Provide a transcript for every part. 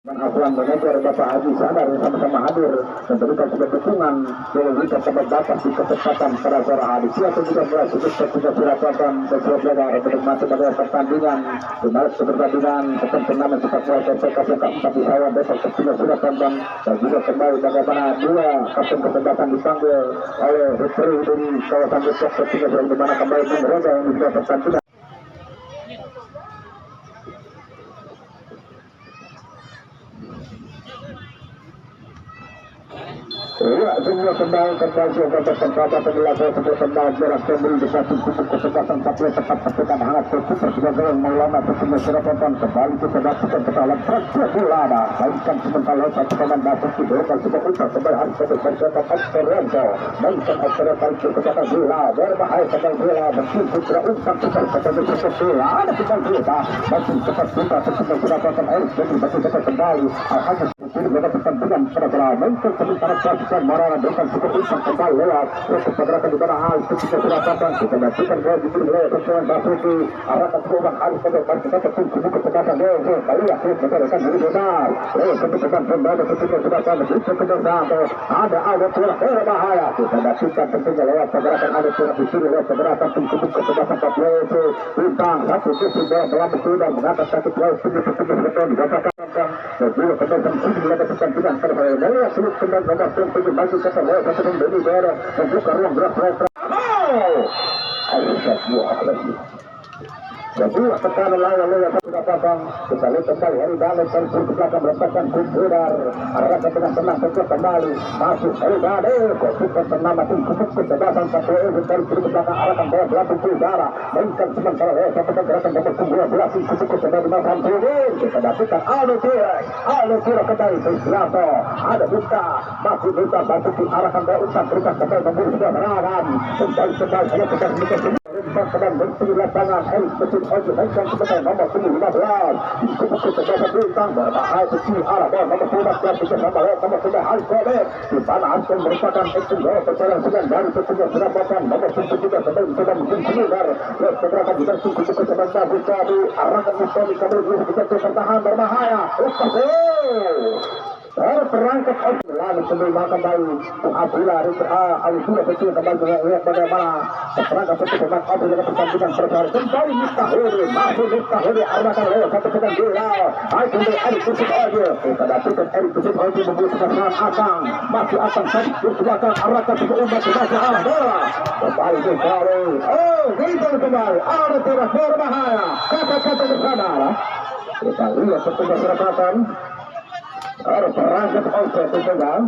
Afwan mengajar Bapak Haji Sadar sama-sama hadir memberikan sebuah dukungan memberikan sebuah batas di kesempatan para suara hadis atau juga mulai sudah silakan bersiap jaga menikmati pada pertandingan di balik pertandingan tentang turnamen sepak bola PSSI yang keempat di Sawan Depok sudah tonton dan juga kembali bagaimana dua kapten kesempatan dipanggil oleh referee dari kawasan Depok sudah di mana kembali mengeroda yang juga pertandingan. Ya, semua kembali kesempatan penjelasan sebuah kembali jarak pemberi di satu kubu kesempatan satu tepat tepukan hangat berputar sebagai yang Maulana Pesunya Surapan kembali ke sebagian ketahuan Praja Bulana mainkan sementara satu pemain dasar di belakang sebuah putar kembali harus bersesuaian Osterenzo mainkan Osterenzo ke kesempatan Gila berbahaya kembali Gila bersin putra umpan putar kembali ke Gila ada kembali Gila masih cepat putar sesuai Surapan Eris jadi masih cepat kembali hanya ini mendapat pertandingan pada mainkan sementara dan Marana dengan cukup umpan kembali lewat untuk pergerakan di mana hal ketika Surapan kita nantikan gol di wilayah persoalan Basuki arahkan seorang harus pada kita terkunci buku kesempatan Leo kali ya kita akan diri besar Leo ketika kembali ketika Surapan itu kebenaran ada tulah berbahaya kita nantikan tentunya lewat pergerakan ada tulah di sini lewat pergerakan buku kesempatan Leo bintang satu kisi bola melambung dan mengatas satu gol setuju dikatakan dan juga kebenaran ini mendapat pertandingan pada Leo sulit kembali nomor untuk maju ke sebelah satu membeli daerah membuka ruang gerak harusnya buah lagi jadi tekanan lawan yang sudah pasang kita lihat kembali hari dalam sensor ke belakang melepaskan kumpulgar arahkan dengan tenang sensor kembali masuk hari dalam kosipkan bernama tim kubuk kesedasan satu dari ke belakang arahkan bola belakang udara mainkan sementara satu pergerakan nomor 12 tim kubuk kesedasan di masa turun kita dapatkan Aldo Tira kembali Sesiato ada buka masih buka Basuki arahkan bola umpan berikan kembali memburu sudah serangan kembali hanya pegang sedang berpilih lapangan Eris Betul Ojo mainkan sebentar nomor 15 kubuk kesedasan bintang berbahaya kecil arah bola nomor 15 juga nomor 9 Haris Kobe di mana Haris merupakan action goal persoalan dari petugas Surapan nomor 7 juga sebelum sedang menghindar pergerakan juga kubuk kesedasan bisa diarahkan Mustafi kembali bisa bertahan berbahaya terperangkap lalu kembali kembali Abdullah Alisura kecil kembali lihat bagaimana terperangkap itu pemain Abdul dengan pertandingan berjalan kembali Miftahuri arahkan lewat satu pedang Gila kembali Erik Kusut Ojo kita dapatkan Erik Kusut Ojo membuat serangan Asang masih Asang tadi berkebakar arahkan ke umat masih arah bola kembali kembali ada tidak berbahaya kata-kata bersama kita lihat petugas Surapan ada perangkat otot pegang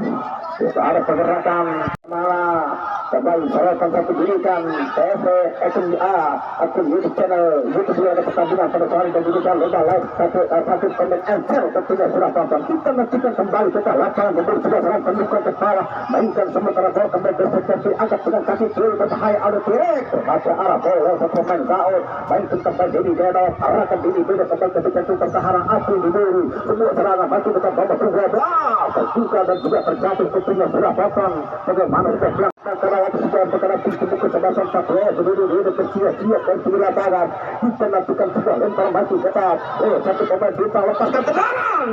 ada pergerakan malah kembali serahkan satu berikan TV akun YouTube channel YouTube ada pertandingan pada hari dan juga lomba live satu komen enter tentunya sudah tonton kita nantikan kembali kita lapangan memberi sudah serang pendukung kepala mainkan sementara bola kembali berseksi angkat dengan kaki kiri berbahaya ada direct baca arah bola satu pemain KO mainkan kembali jadi Dedo arahkan diri beda kembali ketika itu pertahanan asli diberi semua serangan masih tetap nomor 12 terbuka dan juga terjatuh tentunya sudah potong bagaimana sudah belakang karena waktu sudah bergerak di tubuh kecerdasan Satria seluruh bersiap-siap dan sudah lapangan kita lakukan sebuah lempar maju ketat satu pemain kita lepaskan tendangan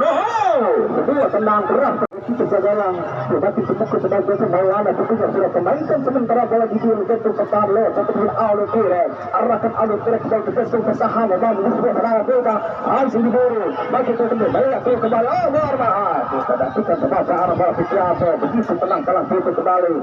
kedua tendangan keras kita jagalang berarti tubuh kecerdasan Maulana tentunya sudah memainkan sementara bola di diri tentu pertahanan lewat satu pemain Aldo Tires arahkan Aldo Tires kembali ke gestur pertahanan dan sebuah serangan beda harus diburu maka itu kembali berbahaya kita lakukan sebaca arah bola Fitriato begitu tenang kalah itu kembali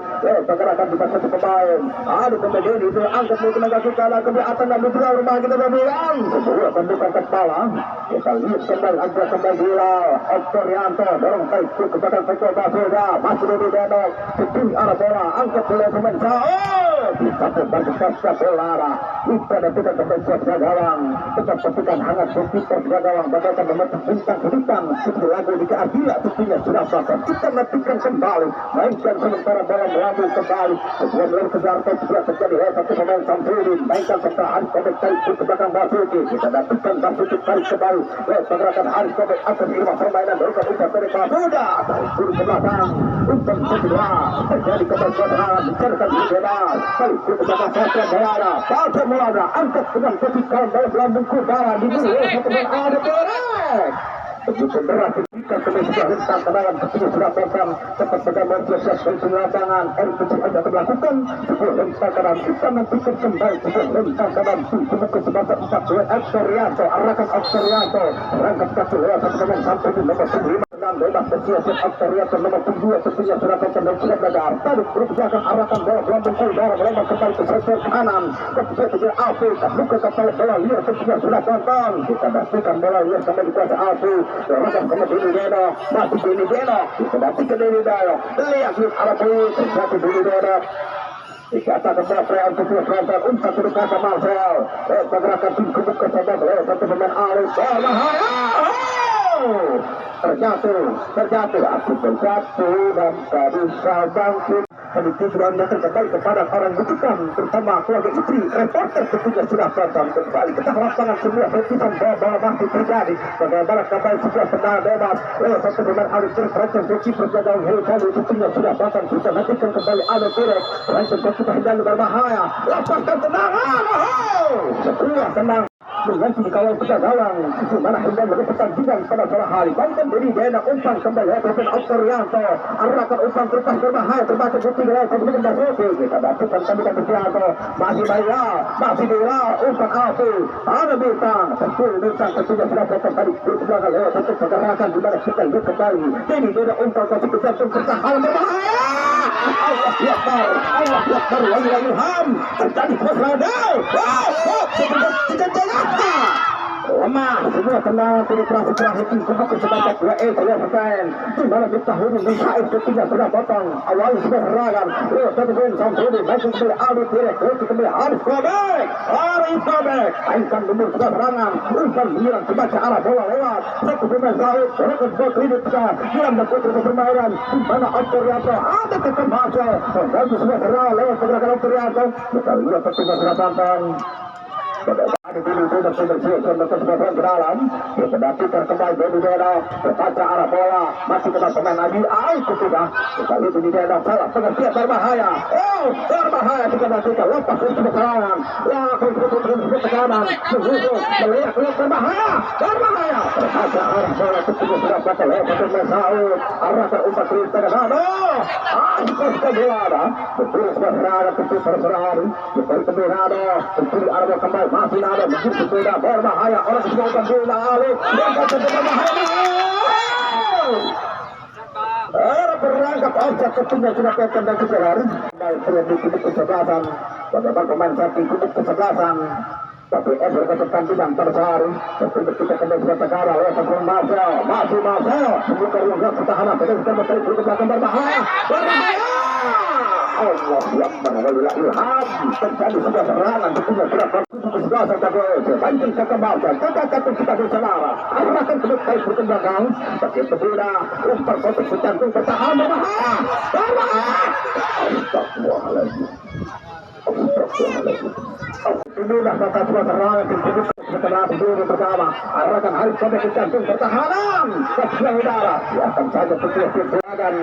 pergerakan di satu pemain ada kemudian itu angkat ke tenaga kita kembali atas dan dua rumah kita berbilang sebuah pembukaan kepala kita lihat kembali Gila Oktorianto dorong kait ke belakang Fekor Baseda masih dari Dedok keting arah bola angkat oleh pemain di satu berkesat bola kita dapatkan kembali siap gawang tetap petukan hangat berkiper gawang bagaikan memetik bintang kehitam seperti lagu di keadilan tentunya sudah pasang kita nantikan kembali mainkan sementara bola melambung kembali sebuah melambung kejar juga terjadi oleh satu pemain Samsudin mainkan pertahanan Kobek tarik ke belakang Basuki kita dapatkan Basuki tarik kembali pergerakan Haris Kobek atas irma permainan dari Kobek dari Basuda tarik turun ke belakang untuk kedua terjadi kembali kebenaran diceritakan di bebas tarik ke belakang Sasha Melana Sasha Melana angkat dengan ketika bola melambung ke udara di bulu satu pemain ada direct begitu berat ketika sudah hentak ke dalam ketika sudah potong cepat bagaimana proses di lapangan RPC ada melakukan sebuah hentak ke dalam kita nantikan kembali sebuah hentak ke dalam sebuah kesempatan 4-2 Aksarianto arahkan Aksarianto rangkap kaki lewat satu pemain sampai di nomor 5 dan bebas bersiap Aksarianto nomor 2 tentunya sudah potong dan sudah belajar tarik berusaha arahkan bola melambung udara melambung kembali ke sektor kanan ketika Alfi buka kepala bola liar tentunya sudah potong kita pastikan bola liar kembali kuasa Alfi rangkap kembali ini Deno masih ini Deno kita pastikan ini Deno lihat Alfi terjadi ini Deno dikatakan Marcel untuk penonton umpan terdekat Marcel pergerakan tim kebuka sahabat satu pemain Arif terjatuh aku terjatuh dan tak bisa bangkit sedikit berandakan kembali kepada orang butuhkan terutama keluarga istri reporter tentunya sudah tonton kembali ke lapangan semua perpisahan bola masih terjadi bagaimana kembali sebuah tendangan bebas satu pemain Arif terpercaya Joki perjalanan Heri tentunya sudah tonton kita nantikan kembali Aldo Turek rancang kita hendak berbahaya lepaskan tendangan sebuah tendangan dengan kawal pecah gawang di mana hendak mendapatkan bidang pada sore hari banten dari Dena umpan kembali Robin Aksarianto arahkan umpan terpas berbahaya terbaca putih dari sebelum Dasofi kita dapatkan kami Aksarianto masih Bira umpan Alfi ada bintang tentunya sudah potong tadi belakang lewat untuk pergerakan di mana kita lihat kembali ini Dena umpan kasih ke jantung pertahanan berbahaya Allah Akbar walilah ilham terjadi perserangan lemah semua tendangan penetrasi terakhir tim kebuka sebagai 2-1 di mana kita huruf dan Saif tentunya sudah potong awal sudah serangan satu poin sampai masuk kembali Aldo Tirek kembali Arif Kobek mainkan mundur sudah serangan umpan menyerang sebagai arah bola lewat satu pemain Saif rekan bot ini kita dalam berputar permainan di mana Aksarianto ada kekemasan dan sudah serangan lewat pergerakan Aksarianto kita lihat tentunya sudah tonton ada dulu sudah ke dalam kita kembali dari daerah berpaca arah bola masih kena pemain lagi itu sudah kali itu di daerah salah pengertian berbahaya berbahaya kita nantikan lepas untuk serangan ke kanan melihat berbahaya berpaca arah bola tentunya sudah baca lepas pemain Saud arahkan umpan terus ke kanan itu bola betul serangan tentu perserangan kembali arah kembali masih ada begitu beda berbahaya orang semua bola Alif berangkap objek tentunya sudah petang dan kejar baik di kubuk kesebelasan bagaimana pemain sapi kubuk kesebelasan tapi berkatakan tidak tersari tentunya kita kembali ke negara lewat Marcel masih Marcel membuka ruang pertahanan pada kita mencari ke belakang berbahaya Allah Akbar walilah ilham terjadi sebuah serangan tentunya sudah kesebelasan banjir kekembangan kata kita bersaudara arahkan ke baik berkembang begitu pula umpan kotak jantung pertahanan berbahaya Astagfirullahaladzim inilah kata sebuah serangan setelah berdiri pertama arahkan Arif Kobek ke jantung pertahanan ke udara akan saja tentunya serangan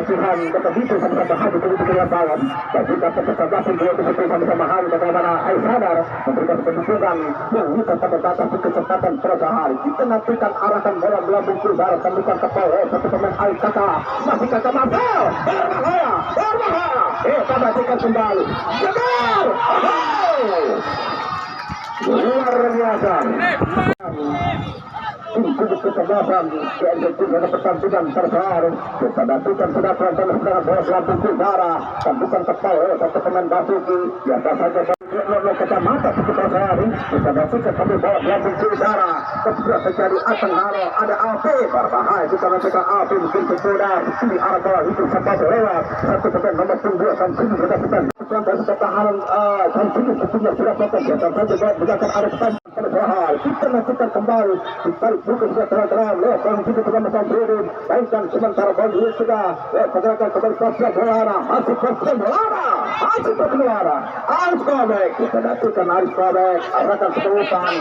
Tuhan kata itu sama-sama hari ke lapangan bagi kata kesebelasan dua sama-sama hari bagaimana Aisyadar memberikan pendukungan membuka pada kesempatan pada hari kita nantikan arahkan bola melambung ke udara tembukan kepala satu pemain Arif kakak masih kakak Marcel berbahaya kita nantikan kembali segar luar biasa kubuk kesebelasan di Argentina ada pertandingan terbaru kita nantikan sudah penonton serangan bola melambung ke udara tembukan kepala satu pemain Basuki biasa saja kecamata sekitar sehari kita nantikan kami bola melambung ke udara ketika terjadi Atengharo ada Alfi berbahaya kita nantikan Alfi mungkin tergoda di arah bola itu sampai lewat satu pemain nomor 2 sampai berdasarkan dari pertahanan sampai tentunya sudah potong biasa saja berdasarkan ada pertahanan kita nantikan kembali ditarik buku sudah terang-terang lewat orang kita bersama Samsudin mainkan sementara bola itu sudah pergerakan kembali Pascal Bolana masih Pascal Bolana Arif Kobek kita nantikan Arif Kobek arahkan seterusan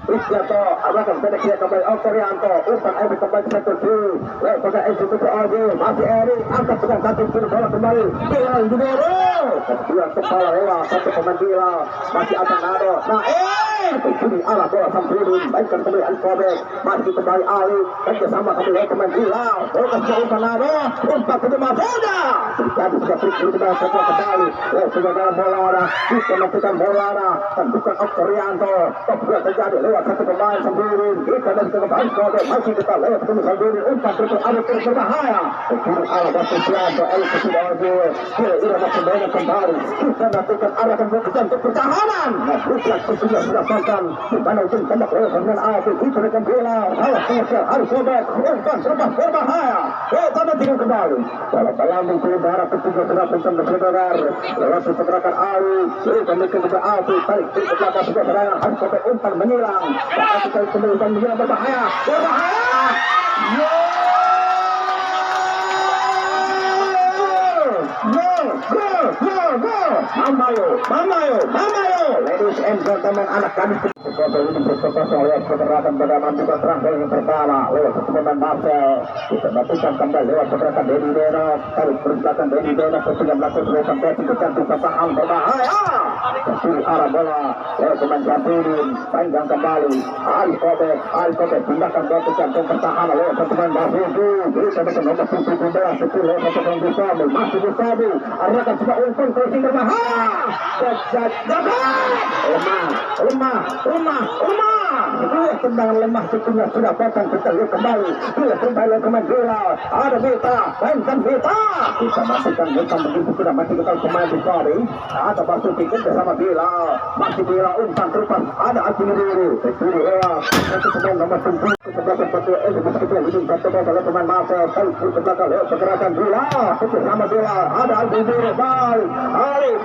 Isyato arahkan pendek dia kembali Aksarianto umpan Eri kembali ke sektor kiri lewat pada eksekusi Aldi masih Eri angkat dengan satu kiri bola kembali Bilal Junior kedua kepala lewat satu pemain Bilal masih Atengharo Kiri arah bola Samsudin, baikkan kembali Al-Sobek, masih kembali Ali, kerjasama kembali pemain Hilal, bola ke Utanado, umpan ke Mazoda, terjadi sudah trik kembali, sudah dalam bola ada, bisa melakukan bola ada, tentukan Oktorianto, bola terjadi lewat satu pemain Samsudin, kita dari ke Al-Sobek, masih kita lewat ke Samsudin, umpan ke ada terus berbahaya, kiri arah bola Susianto, El Susianto, kiri irama kembali, kita melakukan arah kemudian untuk pertahanan, bukan sudah kontan, di mana ujung tembak oleh pemain Alfi, itu dengan bola, salah pengejar Al-Sobek, umpan terlepas berbahaya, kita tinggal kembali, dalam ke udara ketiga sudah punten bersegar, lewat pergerakan Ali, kita bikin juga Alfi, tarik ke belakang sudah serangan Al-Sobek, umpan menyilang, kita kembali menyilang berbahaya, Mamayo, ladies and gentlemen, anak kami ini berkosong oleh pergerakan pada mantukan terakhir yang pertama lewat pemain Marcel, kita matikan kembali lewat pergerakan Dedi Deno, tarik berbelakang Dedi Deno, kemudian melakukan serangan kaki kecantik pertahanan berbahaya, kiri arah bola lewat pemain Samsudin, panjang kembali, Al-Sobek pindahkan bola kecantik pertahanan lewat pemain Basudu, kita bisa nomor 17, kecil lewat pemain Gustabu, masih Gustabu, arahkan semua umpan crossing berbahaya, lemah, tendangan lemah tentunya sudah datang, kita lihat kembali, pemain Bilal, ada Beta, mainkan Beta, kita masukkan Beta begitu sudah masih kita pemain Bukari, ada Basuki bersama Bilal, masih Bilal umpan terupas, ada Akinuru, kiri lewat, itu pemain nomor 7, sebelah satu, satu bola pemain Marcel, tarik ke belakang lewat pergerakan Bilal, bersama Bilal, ada Al-Bubir, Alif,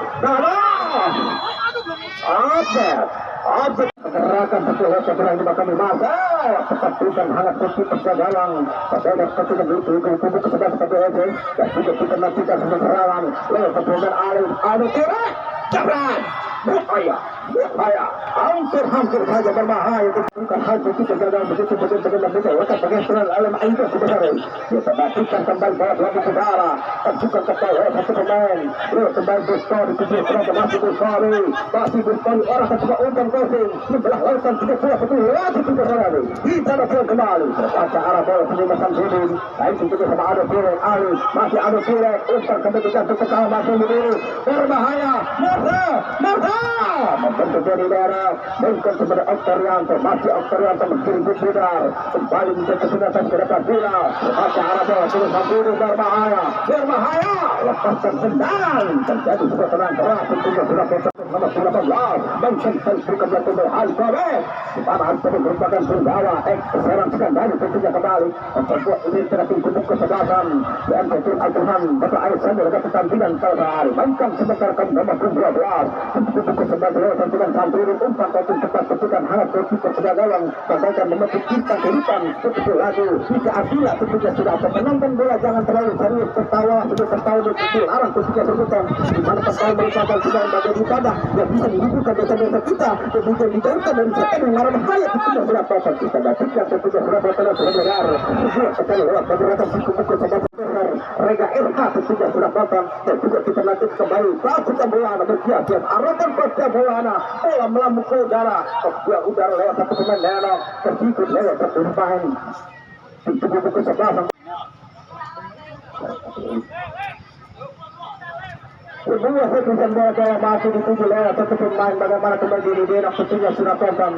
Objek pergerakan betul pergerakan di belakang Marcel, tepat hangat posisi perjalanan, pada ketika itu kubu ke sebelah seperti itu, dan juga kita nantikan serangan lewat pergerakan Alif, ada kiri, jabran, buaya, hampir saja berbahaya, bukan hal begitu gagal begitu lekat pengesalan alam itu sebesar kita matikan kembali bola belakang saudara, tentukan kembali satu pemain, kembali Bustari, masih Bustari, orang ketika umpan crossing, membelah lautan 30 lewat itu saudara, kita datang kembali, terbaca arah bola penyebelah Samsudin, lain juga sama Ado Pirek, Ali, masih Ado Pirek, umpan kembali jatuh ke kawan masuk dulu, berbahaya, membentuk dari daerah, mungkin kepada Oktorianto, masih Oktorianto mengirim Budar, kembali menjadi kesudahan ke depan Bila, terbaca arah bola terus Samsudin, berbahaya, lepaskan tendangan, terjadi sebuah tendangan keras, tentunya sudah nomor 19, mencental bukan belakang Al-Sobek, di mana Al-Sobek merupakan penggawa, serang sekandari tentunya kembali, membuat ini terakhir kumpul ke sebelahan, dan tentu Al-Tuhan, Bapak Air Sambil, ada pertandingan sehari, mainkan sebentar ke nomor 12, kumpul ke sebelah tentukan Samsudin, umpan tentu cepat, tentukan hangat posisi persedagang, bagaikan memetik cinta kehidupan, seperti lagu, jika Asila tentunya sudah menonton bola, jangan terlalu serius, tertawa, sudah tertawa, betul, arah posisinya terbuka, di mana tertawa merupakan sudah bagian ibadah, yang bisa menghidupkan dosa-dosa kita, kemudian dijauhkan dari setan yang marah bahaya, tentunya sudah apa kita dapatkan, tentunya sudah bertanda sudah benar, sebuah sekali lewat pergerakan buku-buku sebab besar, Rega RK tentunya sudah datang, dan juga kita lanjut kembali, lakukan bola, bersiap-siap, arahkan pasca bola, bola melambung ke udara, pasca udara lewat satu pemain daerah, tersikut lewat satu pemain, buku-buku sebelah. Sebuah sekitar bola masih dituju lewat satu pemain, bagaimana kembali diri dia tentunya sudah tonton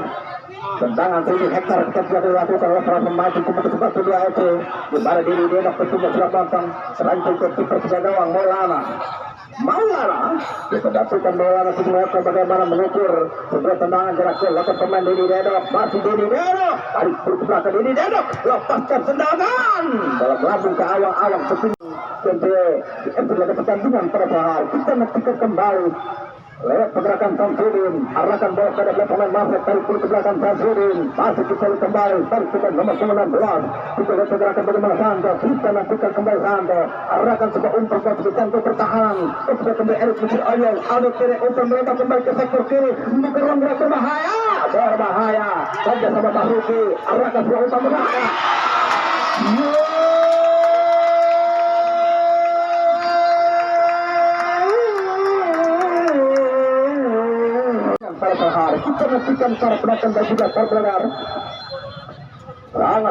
tendangan 7 hektar ketika dilakukan oleh para pemain di kubu ke-11 kedua itu, di mana diri dia tentunya sudah tonton selanjutnya ke kiper Segawang Maulana, kita dapatkan bola kedua ke bagaimana mengukur sebuah tendangan jarak jauh lepas pemain Dedi Dedok, masih Dedi Dedok, tarik ke belakang Dedi Dedok, lepaskan tendangan dalam lambung ke awang-awang setinggi di pertandingan pada hari kita nantikan kembali lewat pergerakan Samsudin, arahkan bola ke depan pemain Marcel, tarik ke belakang Samsudin, masih kita kembali, tarik ke nomor 19, kita lihat pergerakan bagaimana Santo, kita nantikan kembali Santo, arahkan sebuah umpan ke Santo pertahanan, kita kembali Erik Mesir Ayel, ada kiri umpan melempar kembali ke sektor kiri, menuju ruang gerak berbahaya, saja sama Bahruki, arahkan sebuah umpan berbahaya. Pada hari kita nantikan gencar penonton dan juga terdengar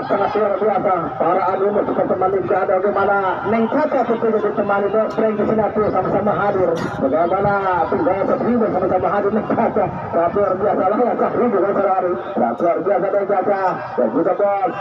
sangat luar biasa. Para adu juga temani ada bagaimana Neng Caca tentunya ditemani Frank Sinatu sama-sama hadir. Bagaimana tunggal Sabribu sama-sama hadir Neng Caca. Luar biasa lah ya Sabribu Sari. Luar biasa Neng Caca dan juga bos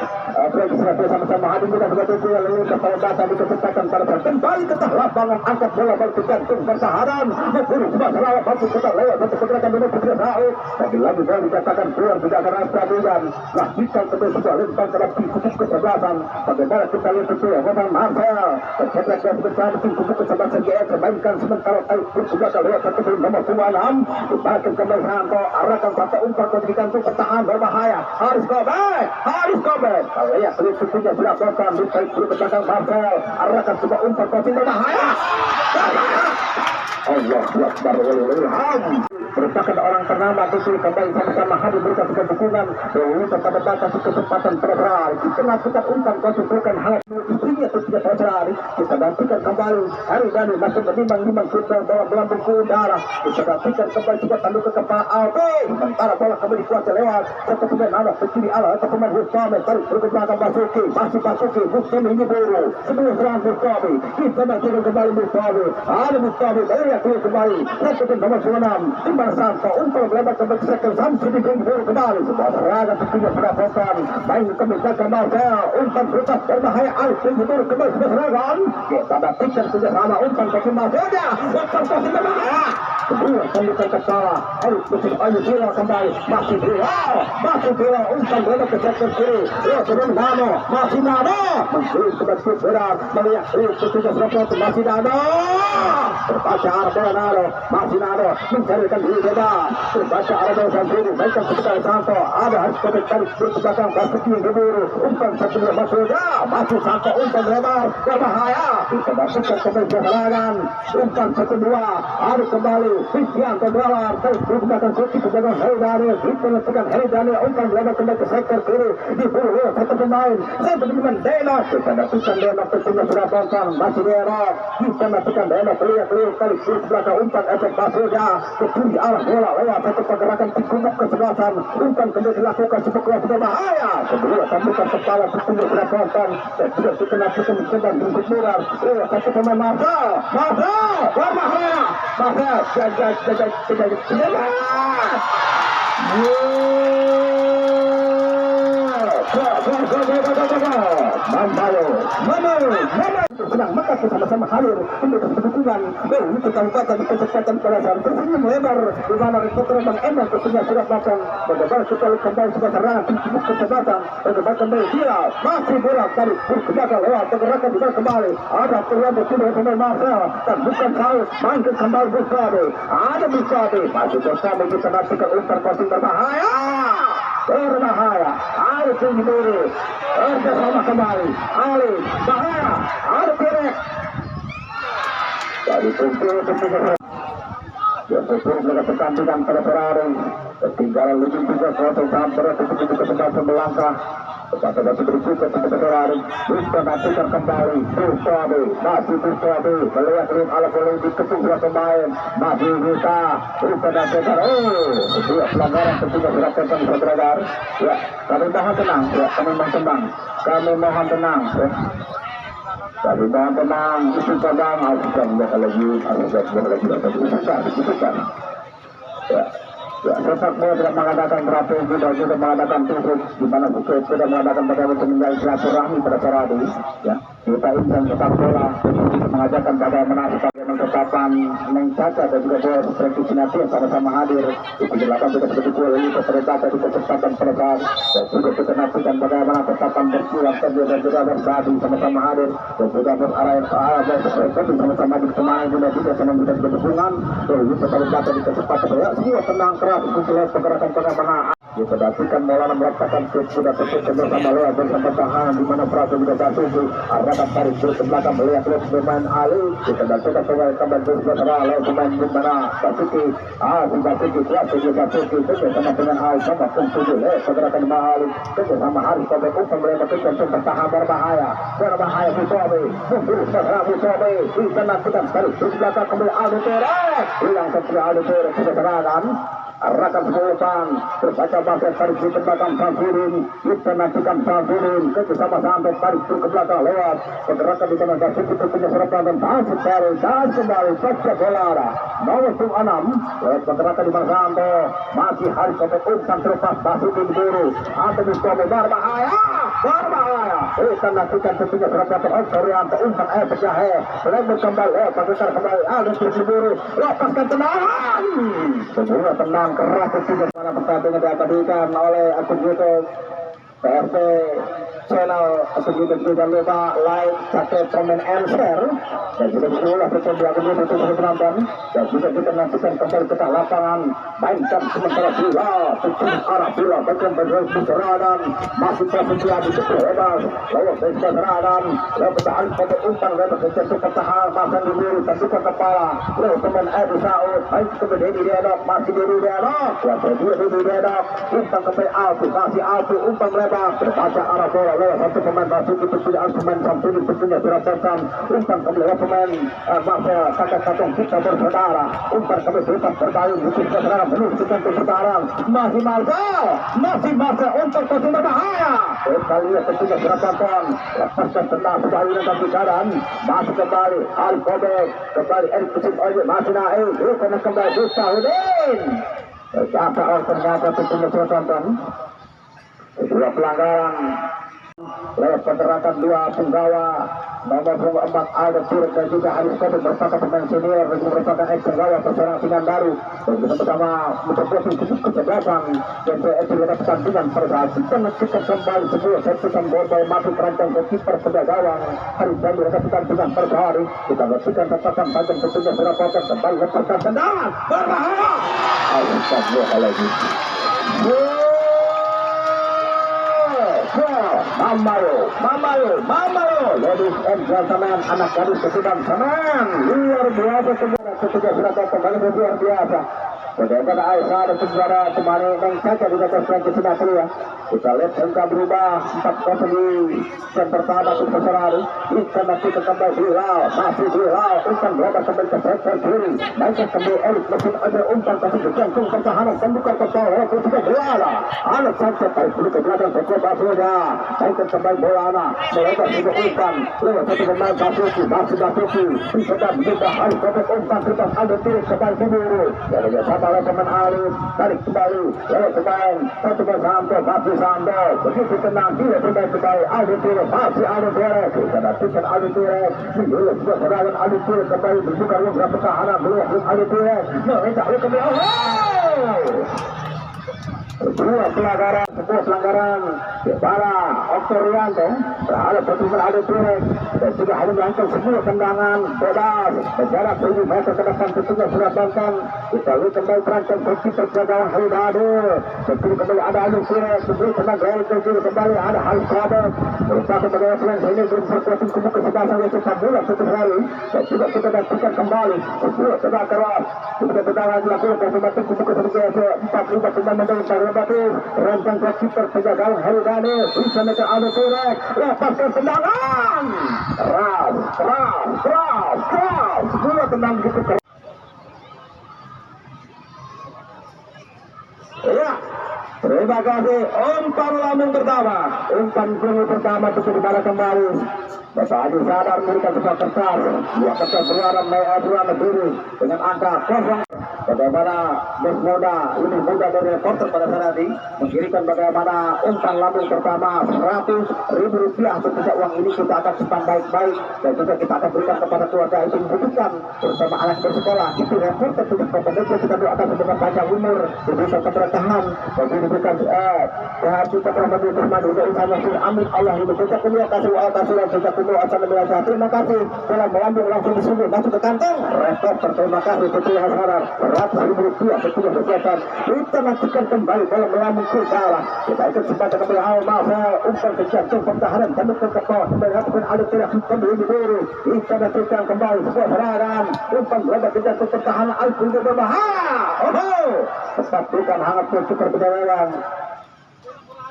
Frank Sinatu sama-sama hadir juga sebagai itu yang lalu keterlibatan di kesempatan pada kembali ke lapangan angkat bola balik jantung pertahanan. Memburu sebuah selawat mampu kita lewat satu pergerakan dulu Putri Saud. Tapi lagi bola dikatakan keluar tidak akan rasa dan lanjutkan kedua sebuah lempang dalam kubu kesebelasan. Bagaimana kita lihat itu Roman Marcel tercetak dan sebesar kubu kesebelasan GS memainkan sementara Tarik juga lewat satu nomor 26 dibagikan kembali Santo arahkan satu umpan ketika itu pertahanan berbahaya. Haris Gobek kalau ya berikutnya sudah bongkar di Tarik ke belakang Marcel arahkan sebuah umpan ketika berbahaya. Allah Akbar walillahilham. Merupakan orang ternama itu kembali sama-sama hadir berikan juga dukungan dahulu kepada batas kesempatan terserah di tengah kita umpan konsultasikan hal istrinya itu tidak terserah kita gantikan kembali hari Dani masih berimbang kita dalam melambung ke udara kita gantikan kembali juga tanduk ke kepala Alpe sementara bola kembali kuasa lewat satu pemain anak kecil ala atau pemain Hustami tarik ke belakang Basuki masih Basuki Hustami ini buru sebelum serang Hustami kita gantikan kembali Hustami ada Hustami dari yang kembali satu nomor 26 Santo untuk melebar ke sektor sampai di pinggir kembali sebuah serangan tentunya sudah posan main kemenjakan Marcel umpan berutas berbahaya Alif pinggir kembali sebuah serangan kita dapatkan kerjasama umpan kaki Marcelnya umpan pasti berbahaya kedua kembali kepala Alif mesin Ayu Bila kembali masih Bila umpan melebar ke sektor kiri sebelum Nano masih Nano menggulung sebagai berat melihat Alif tentunya serapot masih Nano terbaca arah bola Nano masih Nano mencarikan diri bebas terbaca arah bola sendiri baikkan sekitar Santo ada harus tarik ke belakang Basuki yang berburu umpan satu dua masih Santo umpan lebar berbahaya kita masukkan kembali ke serangan umpan satu dua ada kembali Christian ke dalam terus ke belakang Suki ke belakang Heridani kita menentukan Heridani umpan lebar kembali ke sektor kiri diburu satu pemain Denok kita masukkan Denok tentunya sudah bongkar masih Denok kita masukkan Denok lihat kali ke belakang umpan efek Basuki ke kiri arah bola lewat satu pergerakan tikung kesebelasan umpan kembali dilakukan sebuah berbahaya kedua tambukan kepala tentunya sudah bongkar dan sudah dikenakan mencoba untuk murah satu pemain Marcel berbahaya Marcel jaga sedang maka sama-sama hadir untuk dukungan untuk kabupaten kecepatan perasaan tentunya melebar di mana reporter Bang Emang tentunya sudah makan bagaimana kita kembali sebuah serangan untuk kecepatan bagaimana kembali dia masih bola tarik berkejaga lewat pergerakan juga kembali ada terlihat sudah pemain Marcel dan bukan Saud mainin kembali Bustabe ada Bustabe masih Bustabe kita masukkan umpan passing berbahaya Alif tinggi dulu bersama kembali Alif bahaya ada Pirek dari kumpul Yosefur melakukan dengan pada Ferrari ketinggalan lebih 3-0 sampai ke kesempatan melangkah kepada masih berikutnya kepada Ferrari bisa nantikan kembali Bustabe masih Bustabe melihat rim ala volley di kedua pemain masih bisa nantikan sebuah pelanggaran tentunya dilakukan saudara ya kami mohon tenang ya kami mohon tenang itu sedang bukan ya sepak bola tidak mengadakan strategi dan juga mengadakan khusus di mana sudah mengadakan bagaimana meninggal silaturahmi pada Ferrari ya kita insan sepak bola mengajarkan bagaimana menetapkan Neng Caca dan juga bola seperti Sinati yang sama-sama hadir itu dilakukan juga seperti bola ini terdapat di kesempatan persaat dan juga kita nantikan bagaimana ketetapan berpulang dan juga bersatu sama-sama hadir dan juga berarah seperti sama-sama di pemain juga sama kita berdukungan dan kita terdapat di kesempatan ya semua tenang keras untuk pergerakan pengamanaan kita dapatkan Maulana melakukan sudah tutup bersama lewat bersama tahanan di mana Prato juga Basuki arahkan tarik ke belakang melihat pemain Ali kita dapatkan kembali bersama lewat pemain di mana Basuki kuat Basuki bersama dengan Ali sama tentu pergerakan Ali bersama Ali sampai umpan melakukan bertahan berbahaya Bustabe bisa lakukan tarik ke belakang kembali Aldo Torres hilang setelah Aldo Torres sudah serangan arahkan sepuluhan terbaca basket tarik di belakang Samsudin, kita nantikan Samsudin ke bersama sampai tarik ke belakang lewat pergerakan di tengah garis itu punya serapkan dan tas kembali pasca bola nomor 6 lewat pergerakan di mana sampai masih hari sampai umpan terlepas masih di dulu atau di sekolah berbahaya kita nantikan tentunya serapkan terhadap umpan pecah lembut kembali pasca kembali ada tersebut lepaskan tendangan semua tenang keras tentunya mana pertandingan diabadikan oleh akun YouTube PRT channel akun YouTube. Jangan lupa like, subscribe, comment, and share dan juga berulah sesuatu di akun YouTube untuk penonton dan juga kita nantikan kembali ke lapangan mainkan sementara bola tujuh arah bola bagian berhenti serangan masih posisi di situ bebas lawan dari serangan lawan bertahan pada umpan lepas ke jatuh pertahanan pasang di diri tentukan kepala lawan teman Edi Saud baik kemudian di dialog masih di dialog yang berdua di dialog umpan kembali Alfi masih Alfi umpan lebar berbaca arah bola lewat satu pemain masuk itu tidak harus pemain Samsudin tentunya dirapatkan umpan kembali pemain Marcel kakak-kakak kita bersaudara umpan kembali berlepas bertayun untuk serangan menuju ke sekarang masih Marcel untuk posisi berbahaya kali ini tentunya dirapatkan lepaskan tenang sekali dan keadaan masih kembali Alif Kobek kembali Erik Pesik masih naik karena kembali Ustahudin ternyata tentunya dirapatkan dua pelanggaran lewat pergerakan dua penggawa nomor 4 Aldo Turut dan juga Haris Kobe merupakan pemain senior dan merupakan ex-penggawa perserangan Pinang Baru dan bersama mencoba kesebelasan dan terlepas pertandingan pada saat kita menentukan kembali sebuah seputan bola masuk rancang ke kiper pada gawang Haris dan mereka pertandingan pada hari kita menentukan tatakan tajam tentunya serapatan kembali lepaskan tendangan berbahaya Astagfirullahaladzim Mamayo, ladies and gentlemen, anak gadis kesudah senang, luar biasa sebenarnya ketika sudah kembali luar biasa. Bagaimana Aisyah dan saudara kembali mengkaca di atas ranking sudah keluar. Kita lihat angka berubah 4-0 di set pertama untuk Serari. Ikan masih kembali masih Hilal, umpan berapa kembali ke sektor kiri. Naikkan kembali Erik mesin ada umpan kasih ke jantung pertahanan membuka ke bawah ke tiga bola. Anak Sanchez tarik dulu ke belakang sektor Basuda. Naikkan kembali bola melebar juga umpan lewat satu pemain Basuki bisa tak begitu Alif Kobek umpan terlepas ada tiris kembali ke biru. Dari sama oleh pemain Alif tarik kembali lewat pemain satu bersampai masih sampai begitu tenang tidak bermain kembali Alif Tiris masih Alif Tiris kita nantikan Alif Tiris menjual juga serangan Alif Tiris kembali berbuka ruang pertahanan meluas Alif Tiris menginjak kembali sebuah pelanggaran kepala Oktorianto terhadap pertemuan Alif Tiris dan sudah hanya melakukan sebuah tendangan bebas berjarak 7 meter ke depan tentunya sudah bangkan kita lihat kembali terancam bukti terjagawang Haridado sebelum kembali ada Alif Tiris sebelum tenang Real Kecil kembali ada Haris Kabel merupakan bagaimana selain ini belum berkuatin kubu kesebelasan yang tetap bulan satu hari dan juga kita nantikan kembali sebuah tenang keras kita tendangan dilakukan kembali kubu kesebelasan 4-5 pemain mendalam Batis rancang ke kiper penjagaan Haridani bisa mereka Alif Tiris lepaskan tendangan keras dua tenang gitu keras ya terima kasih umpan lambung pertama itu dibalik kembali Bapak Haji sadar memberikan sebuah kertas dua kertas berwarna biru dengan angka 0. Bagaimana Desmoda lebih muda dari reporter pada saat ini mengirimkan bagaimana umpan lambung pertama Rp100.000 tentunya uang ini kita akan simpan baik-baik dan juga kita akan berikan kepada keluarga itu membutuhkan bersama anak bersekolah itu reporter untuk kompetensi kita doakan semoga panjang umur diberikan keberkahan dan diberikan kita terhadap Tuhan juga usahanya amin Allah ini kita kemuliaan kasih wa kasih dan kita kemuliaan asal terima kasih dalam melambung langsung disini masuk ke kantong reporter terima kasih tentunya saudara Rp100.000 tentunya kesehatan kita nantikan kembali dalam melambung kudara kita ikut sebagai kembali Al-Mafel umpan ke jantung pertahanan tembus ke bawah kembali lakukan Alif Tiris kembali di biru kita nantikan kembali sebuah serangan umpan berada ke jantung pertahanan Alif Tiris berbahaya tetap berikan hangat pun super kedatangan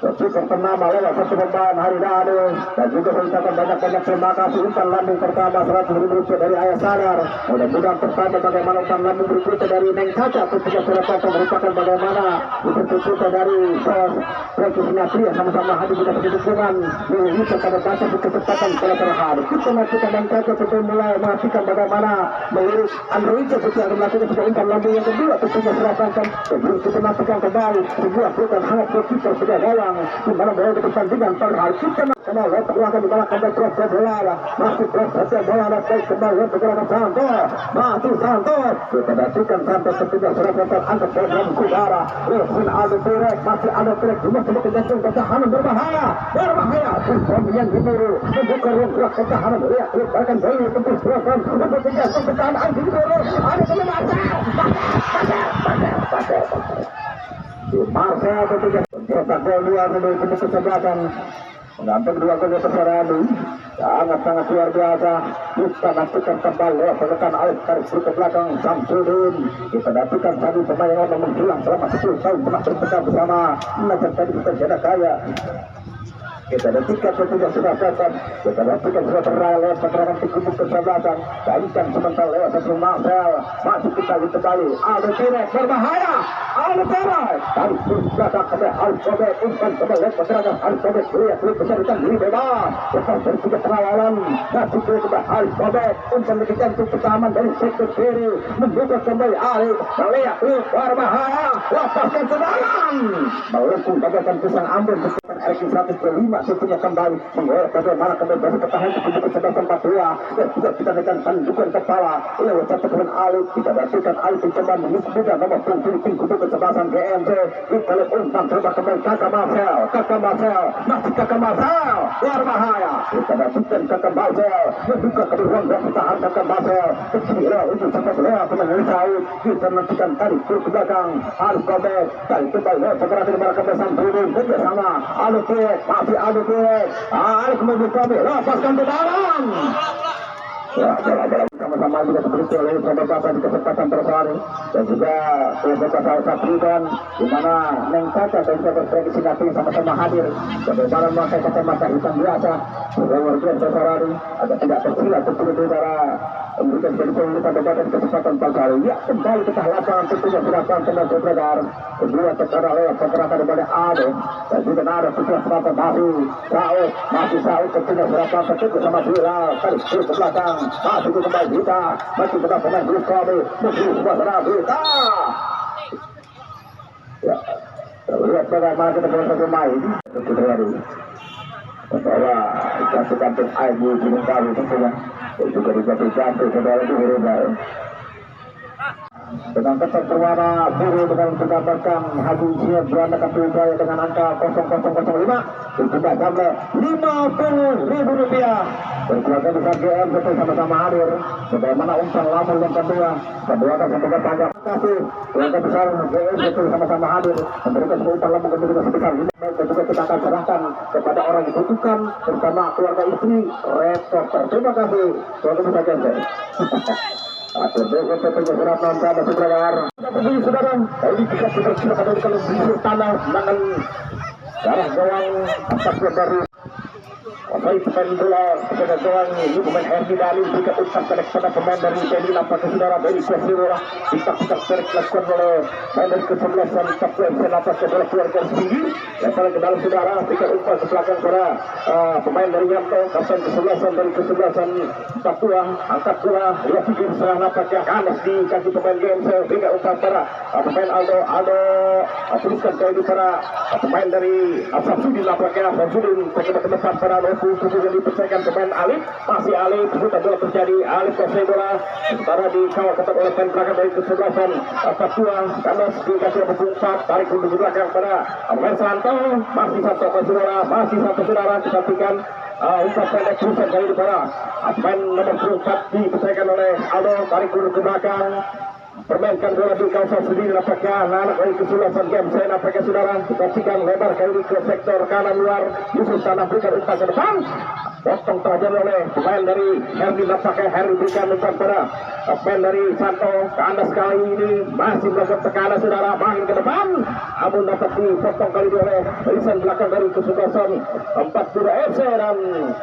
Tapi pertama lewat satu beban hari Dado dan juga mengucapkan banyak-banyak terima kasih umpan lambung pertama 100.000 dari Ayah Sadar. Mudah-mudahan pertama bagaimana umpan lambung berikutnya dari Neng Caca tentunya Surapata merupakan bagaimana berikutnya dari Frankie Sinatria sama-sama hadir juga sebagai dukungan menunjukkan pada baca kecepatan pada terhadap kita melakukan Neng Caca tentu mulai menghasilkan bagaimana melirik Android seperti yang melakukan sebuah umpan lambung yang kedua tentunya Surapata sebelum kita melakukan kembali sebuah pelukan hangat berkiper sudah gawang di mana bola pertandingan terhadap kita kembali lewat belakang di belakang dan terus bola masih terus bola dan kembali lewat belakang Santos masih Santos kita dapatkan Santos tentunya Surapata angkat bola dalam udara Rufin ada Turek masih ada Turek cuma sebagai jantung pertahanan berbahaya yang diburu membuka ruang gerak pertahanan bahkan bola tentu Surapata untuk jantung pertahanan diburu ada Marcel tentunya cetak gol 2 dari kesebelasan mengantar 2 gol terseradu sangat-sangat luar biasa. Kita nantikan kembali lewat penekan Alif tarik ke belakang Samsudin. Kita nantikan tadi pemain yang menghilang selama 10 tahun pernah berpegang bersama Najar tadi kita jaga kaya. Kita nantikan tentunya sudah datang. Kita nantikan sudah terlalu lewat penerangan tikubuk kesebelasan. Kalikan sementara lewat satu Marcel masih kita lihat kembali Aldo Tirek berbahaya. Aldo Tirek tarik ke belakang kembali Alif Sobek umpan kembali lewat penerangan Alif Sobek lihat besarkan diri bebas. Lepas dari 3 pengawalan masih ke Alif Sobek umpan lebih jantung pertama dari sektor kiri membuka kembali Alif melihat berbahaya lepaskan ke dalam melengkung bagaikan pisang ambon bersama RQ 105 tentunya kembali mengoyak bagaimana kembali bertahan untuk kesebelasan Papua dan juga kita dengan tandukan kepala lewat satu pemain Alif kita dapatkan Alif mencoba mengikuti nomor punggung untuk kesebelasan GMC kita lihat umpan terbang kembali Kakak Marcel luar bahaya kita dapatkan Kakak Marcel membuka ke ruang gerak pertahanan Kakak Marcel kecil untuk sampai lewat pemain Saud kita nantikan tarik ke belakang Alif Kobek tarik kembali lewat pergerakan di mana kebesaran turun bersama Alif masih ada Turek Alif membuka lepaskan ke dalam sama-sama juga seperti oleh Surapata di kesempatan terbaru dan juga Surapata Sapridan di mana Neng Caca dan juga Frankie Sinatria sama-sama hadir bagaimana memakai kacamata hitam biasa luar biasa terbaru agar tidak tersilat seperti udara memberikan kedudukan pada kesempatan terbaru ya kembali ke lapangan tentunya Surapata dan Surapata kedua secara lewat pergerakan daripada Ado dan juga ada setelah Surapata masih Saud tentunya Surapata tentu sama Bilal tarik ke belakang masih kembali kita masih kita pemain grup kami masih suasana kita ya lihat bagaimana kita bermain itu terjadi bahwa satu kampung air di Gunung Kawi tentunya juga dijatuh saudara itu berubah dengan ketat berwarna biru dengan mendapatkan Haji Siap Belanda Kapujaya dengan angka 0005 sudah sampai Rp50.000 berkeluarga besar GM betul sama-sama hadir bagaimana umpan lambung yang kedua kan semoga panjang kasih keluarga besar GM betul sama-sama hadir memberikan umpan lambung kedua sebesar 5 dan juga kita akan serahkan kepada orang yang dibutuhkan bersama keluarga istri reporter. Terima kasih keluarga besar GM. Atur berikut tentunya surat nonton dan saudara. Saudara, ini kita sudah kalau di tanah dengan darah gawang atas baru. Baik pemain bola kepada gawang ini pemain Herdi Dali juga umpan kepada pemain dari Teni Lapas saudara dari Kuasirola ditak-tak terlakukan oleh pemain dari kesebelasan Kapten Lapas bola keluar dari tinggi lepas ke dalam saudara berikan umpan ke belakang para pemain dari Yanto kapten kesebelasan dari kesebelasan Papua angkat bola dua figur serang napas yang kanas di kaki pemain GMC berikan umpan para pemain Aldo teruskan ke para pemain dari Samsudin lapaknya Samsudin ke depan para kemudian dipercayai pemain Alif masih Alif sudah bola terjadi Alif kuasai bola sementara dikawal ketat oleh pemain belakang dari kesebelasan Papua Kanos dikasih umpan tarik untuk belakang pada pemain Santo masih satu saudara disampaikan umpan pendek terusan dari para pemain nomor 4 dipercayakan oleh Aldo tarik ke belakang permainkan bola di kawasan sendiri nampaknya anak dari kesebelasan game saya nampaknya saudara kita saksikan lebar kali ke sektor kanan luar Yusuf Tanah berikan umpan ke depan potong terjadi oleh pemain dari Herdi, nampaknya Herdi berikan umpan pada pemain dari Santo. Kandas kali ini masih melakukan tekanan saudara, main ke depan, namun dapat dipotong kali ini oleh barisan belakang dari kesebelasan 42 FC. Dan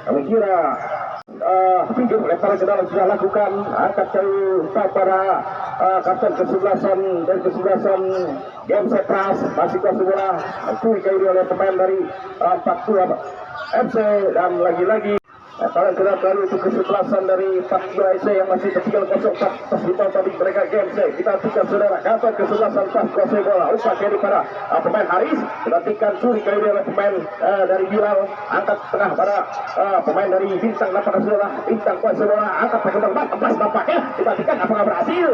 kami kira pinggir lemparan ke dalam sudah lakukan, angkat kali para kapten kesebelasan dari kesebelasan game setras masih kuasa bola, curi kali ini oleh pemain dari 42 FC. Dan lagi-lagi lemparan ke dalam kali itu kesebelasan dari 42 FC yang masih tertinggal 0-4 pas di tadi mereka game set. Kita hentikan saudara, kapten kesebelasan pas kuasa bola, umpan kali para pemain Haris, perhatikan curi kali ini oleh pemain dari Bilal, angkat tengah pada pemain dari Bintang, nampaknya saudara, Bintang kuasa bola, angkat ke depan, pas nampaknya, perhatikan apakah berhasil?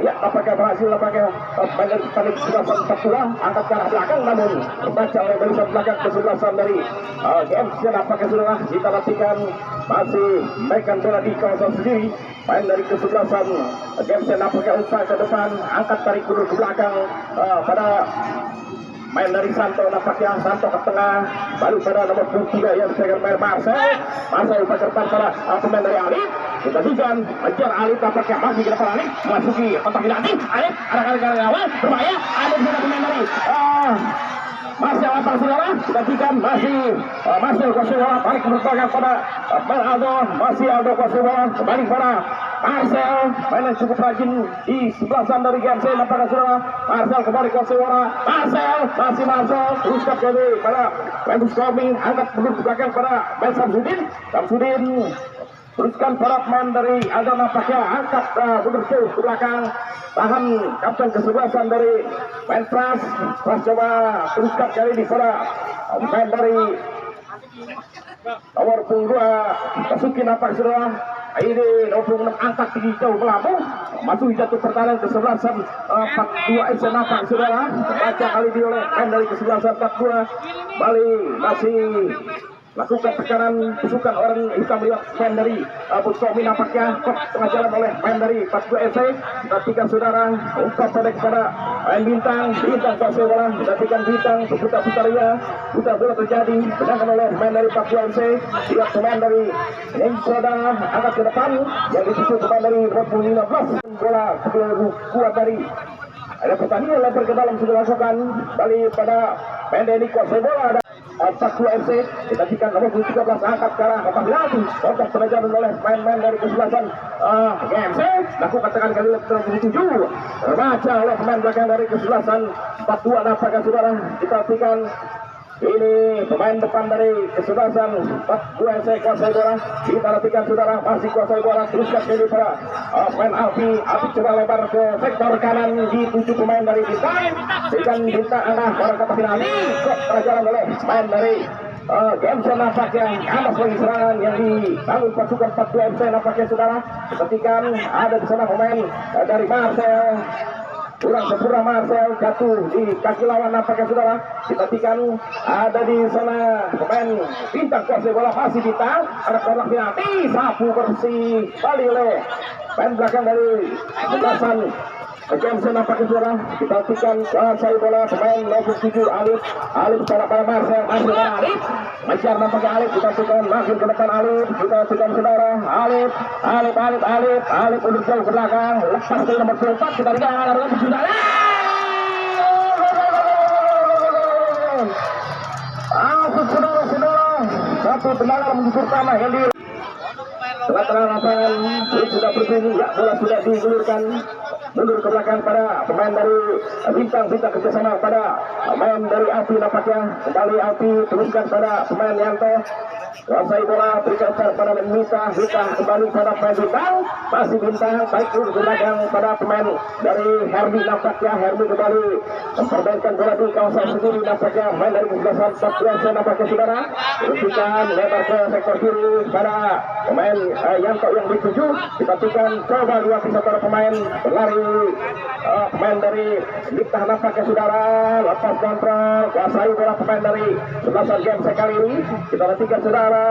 Ya, nampaknya berhasil, nampaknya pemain dari panik kesebelasan 42, angkat ke arah belakang, namun terbaca oleh barisan belakang kesebelasan dari game set. Nampaknya saudara, kita perhatikan masih menaikkan bola di kawasan sendiri. Main dari kesebelasan game set, nampaknya umpan ke depan, angkat tarik mundur ke belakang pada main dari Santo, nampaknya Santo ke tengah, baru pada nomor 23 yang dipegang main Marcel umpan ke depan pada pemain dari Alif. Kita juga mengejar Alif, nampaknya masih ke depan Alif, masuki kontak nanti Alif, arah-arah awal berbahaya, ada juga pemain dari masih lapar saudara, kita tikan masih kuasa bola, balik berpegang pada Aldo, masih Aldo kuasa bola, kembali pada Marcel, main yang cukup rajin di sebelasan dari game set, nampaknya saudara, Marcel kembali kuasa bola, Marcel, teruskan kembali pada Lembus Koming, angkat mundur belakang pada Ben Samsudin, teruskan para pemain dari Aldo, nampaknya angkat mundur ke belakang, tahan kapten kesebelasan dari Mentras, coba teruskan kali ini pada pemain dari nomor 2 Masuki, nampak saudara, ini nomor 6 angkat tinggi jauh melambung, masuk jatuh pertahanan kesebelasan 42 FC, nampak saudara, terbaca kali ini oleh pemain dari kesebelasan 42, Bali masih lakukan tekanan, tusukan orang hitam lihat pemain dari Bustomi, nampaknya kok tengah jalan oleh pemain dari 42 FC. Perhatikan saudara, umpan pendek pada main Bintang kuasa bola, perhatikan Bintang buta bola terjadi, sedangkan oleh pemain dari 42 FC. Lihat pemain dari Soda angkat ke depan, yang dituju pemain dari 15 bola kuat dari ada pertandingan lempar ke dalam sudah lakukan, kali pada pemain dari kuasa bola. 42 FC, kita cikan nomor 13 angkat ke arah lagi, kontak pengejaran oleh main-main dari kesebelasan GMC, lakukan tekan kali letter 77, terbaca oleh pemain belakang dari kesebelasan 42, nampaknya saudara, kita cikan ini pemain depan dari kesebelasan 42 FC kuasai bola, kita perhatikan saudara, masih kuasai bola, teruskan ini para pemain Alfi coba lebar ke sektor kanan, dituju pemain dari Bintang arah orang kata final, kok terjalan oleh pemain dari Gemson, nampaknya amas lagi serangan yang dibangun pasukan 42 FC, nampaknya saudara, ketika ada di sana pemain dari Marcel, kurang sempurna Marcel, jatuh di kaki lawan, nampaknya saudara, kita tikan ada di sana pemain Bintang kuasai bola, masih Bintang, ada kotak penalti, sapu bersih kali oleh pemain belakang dari kesebelasan Jameson, nampaknya saudara, kita tikan kuasai bola pemain nomor 7 Alif pada Marcel, masih pada Alif, mengejar nampaknya Alif, kita tikan makin ke depan Alif, kita tikan saudara, Alif untuk jauh ke belakang, lepas dari nomor 4, kita tikan ada saudara, saudara, satu tendangan menuju pertama yang di tengah-tengah lapangan sudah berbunyi, ya, bola sudah digulirkan mundur ke belakang pada pemain dari Bintang kerjasama pada pemain dari Alfi, nampaknya kembali Alfi, teruskan pada pemain Yanto, kuasai bola, berikan pada Mita kembali pada pemain Bintang, masih Bintang, baik ke belakang pada pemain dari Hermi, nampaknya Hermi kembali mempermainkan bola di kawasan sendiri, nampaknya pemain dari kesebelasan 42, nampaknya saudara, teruskan lebar ke sektor kiri pada pemain Yanto yang dituju, kita tikan coba dua pisau para pemain berlari, pemain dari Mita, nampaknya saudara, lepas kontrol, kuasai bola pemain dari kesebelasan game sekali ini, kita nantikan saudara,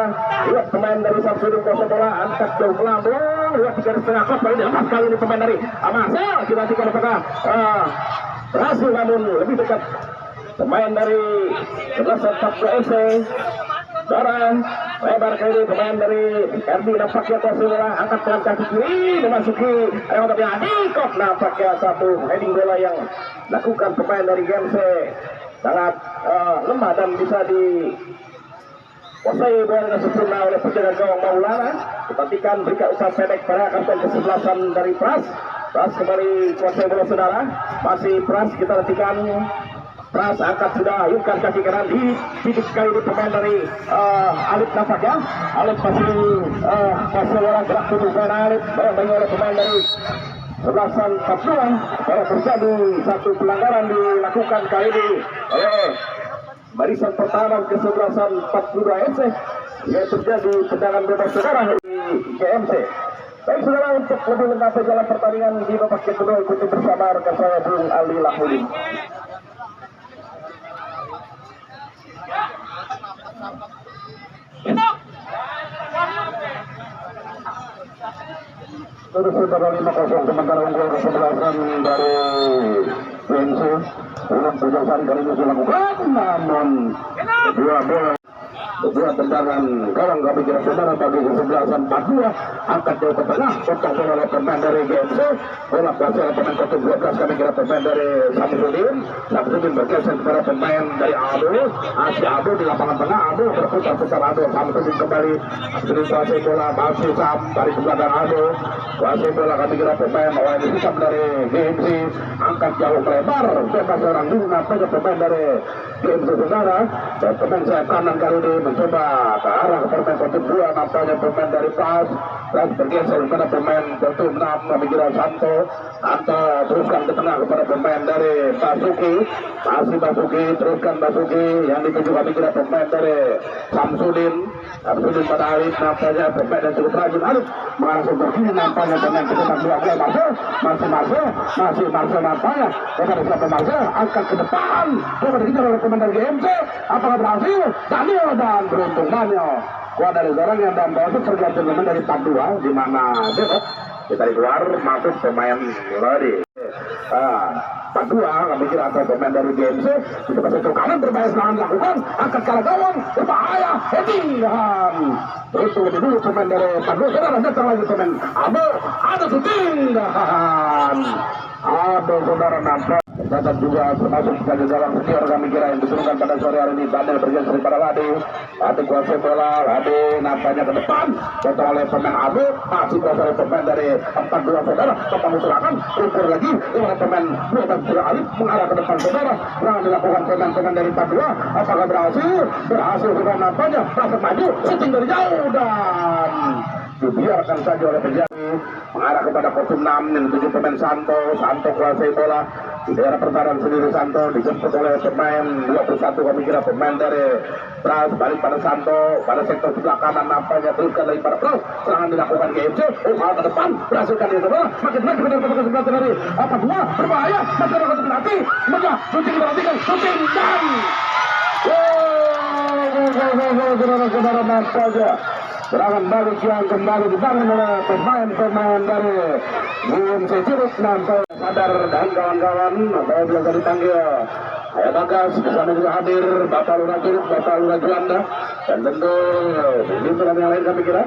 lihat pemain dari Samsudin kuasa bola, angkat jauh melambung, lihat 3,5 kos, kali ini lepas kali ini pemain dari Amasel, kita nantikan apakah berhasil, namun lebih dekat pemain dari kesebelasan 42 FC, saudara, lebar kali ini pemain dari RB nampaknya kuasa bola angkat dengan kaki kiri memasuki ayo tapi Adikot nampaknya satu heading bola yang lakukan pemain dari GMC sangat lemah dan bisa di kuasai bola dengan sempurna oleh penjaga gawang Maulana. Diperhatikan berikan usaha pendek pada kapten kesebelasan dari Pras kembali kuasai bola saudara, masih Pras kita perhatikan Pras angkat sudah ayunkan kaki kanan di titik kali ini pemain dari Alif nampaknya Alif masih bola gerak tubuh pemain Alif barang oleh pemain dari sebelasan Papua. Kalau terjadi satu pelanggaran dilakukan kali ini oleh barisan pertahanan kesebelasan Papua FC yang terjadi tendangan bebas saudara di GMC. Baik saudara, untuk lebih lengkap jalan pertandingan di babak kedua ikuti bersama rekan saya Bung Ali Lahudin. Terus saudara 5-0 sementara unggul kesebelasan dari GMC. Ulang penjelasan kali ini dilakukan namun dua tendangan gawang kami kira saudara bagi kesebelasan Papua angkat jauh ke tengah potong bola oleh pemain dari GMC bola berhasil oleh pemain kotak 12 kami kira pemain dari Samsudin bergeser kepada pemain dari Ado di lapangan tengah Ado berputar-putar Ado Samsudin kembali Samsudin kuasai bola masih Sam dari belakang Ado kuasai bola kami kira pemain ini sikap dari GMC angkat jauh lebar bebas orang dulu nampaknya pemain dari GMC saudara dan pemain sayap kanan kali ini mencoba ke arah pemain kotak 2 nampaknya pemain dari Pras bergeser kepada pemain kotak 6 kami kira Santo teruskan ke tengah kepada pemain dari Basuki teruskan Basuki yang dituju kami kira pemain dari Samsudin pada Alif nampaknya pemain yang cukup rajin Alif mengarah sebelah kiri nampaknya pemain kecepatan 2 oleh masih Marcel nampaknya kepada siapa Marcel angkat ke depan coba dikejar oleh pemain dari GMC apakah berhasil Daniel dan beruntung Daniel kuat dari orangnya dan bawah tergantung pemain dari Papua di mana kita keluar masuk pemain lari Papua kami kira atau pemain dari GMC itu pasal kanan berbahaya serangan lakukan angkat kalah gawang berbahaya heading dan beruntung lebih dulu pemain dari Papua saudara datang lagi pemain ada syuting dan ada saudara nampak datang juga termasuk sebagai gawang senior kami kira yang diturunkan pada sore hari ini Daniel bergeser pada Lade kuasai bola Lade nampaknya ke depan datang oleh pemain Ado masih kuasai oleh pemain dari 4-2 saudara tetap serangan ukur lagi oleh pemain 12 sudah Alif mengarah ke depan saudara serangan dilakukan pemain dari 4-2 apakah berhasil sudah nampaknya berhasil maju shooting dari jauh dan dibiarkan saja oleh penjaga mengarah kepada kotum 6 yang dituju pemain Santo kuasai bola di daerah pertahanan sendiri Santo dijemput oleh pemain 21 kami kira pemain dari Pras balik pada Santo pada sektor sebelah kanan nampaknya teruskan lagi pada Pras serangan dilakukan GMC malah ke depan berhasilkan dia saudara makin benar ke sebelah dari apa dua berbahaya masih ada kotak hati maka shooting diperhatikan shooting dan saudara nampaknya serangan balik yang kembali dibangun oleh pemain dari GMC Curug nampaknya sadar dan kawan-kawan atau biasa dipanggil Ayah Bagas kesana juga hadir Bapak Lurah Curug, Bapak Lurah Juanda dan tentu pimpinan yang lain kami kira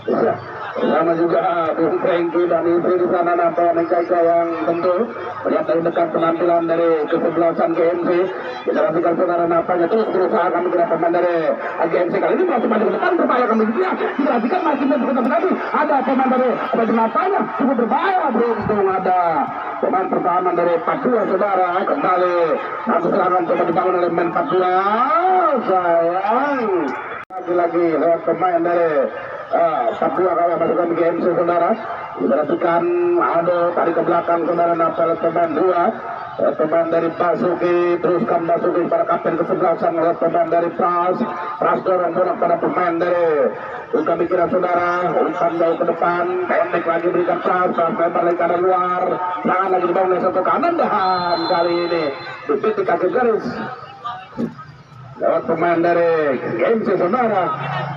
bisa bersama juga Bung Franky dan istri di sana nampaknya Nengkaika yang tentu melihat dari dekat penampilan dari kesebelasan GMC kita rasakan saudara nampaknya terus berusaha kami kira pemain dari GMC kali ini masih maju ke depan berbahaya kami dia kita rasakan masih berkata-kata ada pemain dari nampaknya cukup berbahaya beruntung ada pemain pertahanan dari Papua saudara kembali satu serangan coba dibangun oleh pemain Papua sayang lagi lewat pemain dari Papua kalau masukkan di GMC saudara diperhatikan ada tarik ke belakang saudara nampaknya pemain 2 pemain dari Basuki teruskan Basuki pada kapten kesebelasan oleh pemain dari Pras dorong bola pada pemain dari kami kira saudara umpan jauh ke depan pendek lagi berikan Pras lebar lagi kanan luar tangan lagi dibangun dari satu kanan dan kali ini di titik kaki garis lewat pemain dari GMC saudara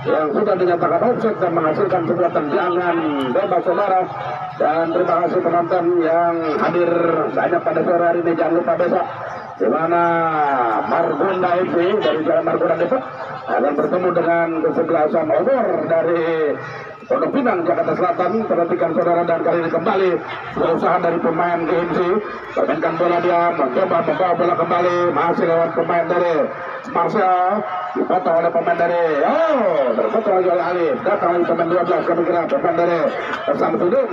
yang sudah dinyatakan offset dan menghasilkan sebuah tendangan bebas saudara dan terima kasih penonton yang hadir banyak pada sore hari ini jangan lupa besok di mana Margonda FC dari Jalan Margonda Depok akan bertemu dengan kesebelasan obor dari Pondok Pinang Jakarta Selatan. Perhatikan saudara, dan kali ini kembali berusaha dari pemain GMC, permainkan bola, dia mencoba membawa bola kembali, masih lewat pemain dari Marcel, dipotong oleh pemain dari terpotong lagi oleh Ali, datang lagi pemain 12, kami kira pemain dari Samsudin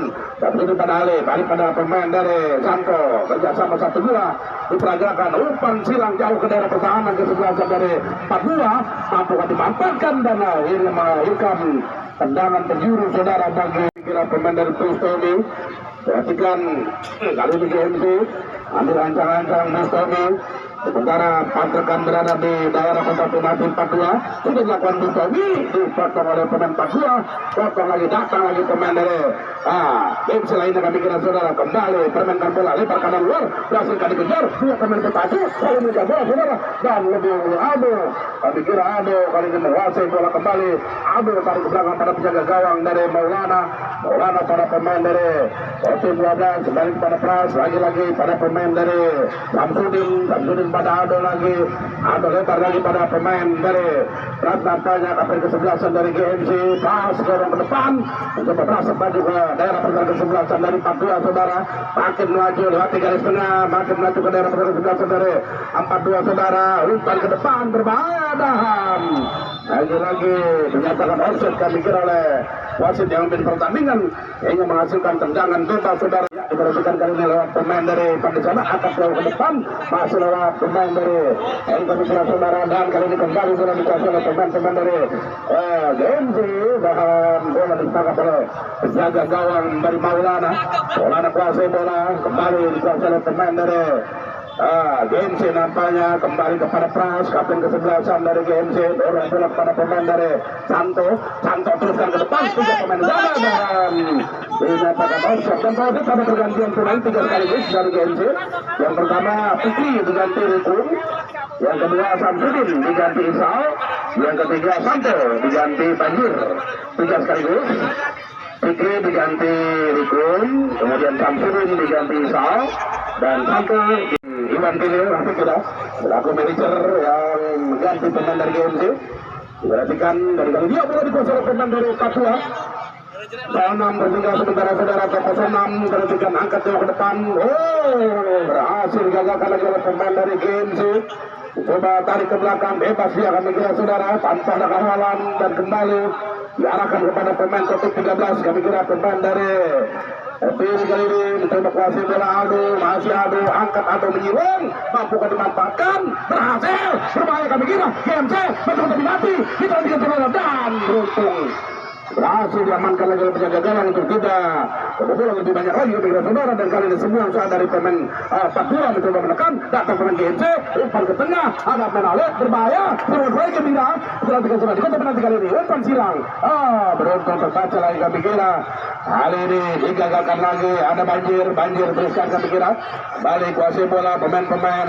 pada Ali, balik pada pemain dari Santo, kerjasama 1-2 diperagakan, umpan silang jauh ke daerah pertahanan kesebelasan dari 42, mampu dimanfaatkan dan akhirnya melahirkan tendangan penjuru saudara bagi kira pemain dari Pustomi. Perhatikan kali ini GMC ambil ancang-ancang Pustomi, sementara Pantekan berada di daerah Kota Mati 42, sudah dilakukan Pustomi, dipotong oleh pemain 42, potong lagi, datang lagi pemain dari GMC lainnya. Kami kira saudara kembali permainkan bola, lebar kanan luar, berhasilkan dikejar, dua pemain berpacu, kali ini bola saudara, dan lebih Ado, kami kira Ado kali ini menguasai bola kembali. Ado tarik ke belakang pada penjaga gawang dari Maulana pada pemain dari tim 12, kembali pada Pras, lagi-lagi pada pemain dari Samsudin pada Ado lagi, Ado lebar lagi pada pemain dari Pras, nampaknya kapten kesebelasan dari GMC, Pras dorong ke depan, mencoba Pras maju ke daerah pertahanan kesebelasan dari 42 saudara, makin maju lewati garis tengah, makin maju ke daerah pertahanan kesebelasan dari 42 saudara, umpan ke depan berbahaya, dahan lagi-lagi dinyatakan offside kami kira oleh wasit yang memimpin pertandingan, hingga menghasilkan tendangan bebas saudara. Ya, diperhatikan kali ini lewat pemain dari Pandesana, akan jauh ke depan, masih lewat pemain dari kami kira saudara, dan kali ini kembali sudah dikasih oleh pemain dari GMC, dan bola ditangkap oleh penjaga gawang dari Maulana kuasai bola, kembali dikuasai oleh pemain dari GMC, nampaknya kembali kepada Pras, kapten kesebelasan dari GMC, dorong bola kepada pemain dari Santo teruskan ke depan, tiga pemain sana, dan dinyatakan offside. Dan kalau pada pergantian pemain 3 sekaligus dari GMC, yang pertama Fikri diganti Rikun, yang kedua Samsudin diganti Isau, yang ketiga Santo diganti Banjir, 3 sekaligus. Fikri diganti Rikun, kemudian Samsudin diganti Isau, dan Santo Iwan Pilih langsung sudah selaku manajer yang mengganti pemain dari GMC. Diperhatikan dari kali dia boleh dikuasai pemain dari Papua. 6 bertinggal sementara saudara ke 06, perhatikan angkat jauh ke depan. Berhasil digagalkan lagi oleh pemain dari GMC. Coba tarik ke belakang, bebas dia kami kira saudara, tanpa ada kawalan, dan kembali diarahkan kepada pemain kotak 13, kami kira pemain dari Pilih kali ini mencoba kuasai bola Aldo, masih Aldo, angkat Aldo menyilong, mampu dimanfaatkan, berhasil, berbahaya kami kira GMC, mencoba mati, kita lihat bola dan beruntung berhasil diamankan lagi oleh penjaga gawang untuk tidak kebobolan lebih banyak lagi kami kira saudara. Dan kali ini semua usaha dari pemain Papua mencoba menekan, datang pemain GMC, umpan ke tengah, ada pemain Alek, berbahaya, beruntung kami kira, perhatikan saudara, di kota penalti kali ini, umpan silang, beruntung terbaca lagi kami kira. Kali ini digagalkan lagi, ada banjir teruskan kami kira, balik kuasai bola pemain-pemain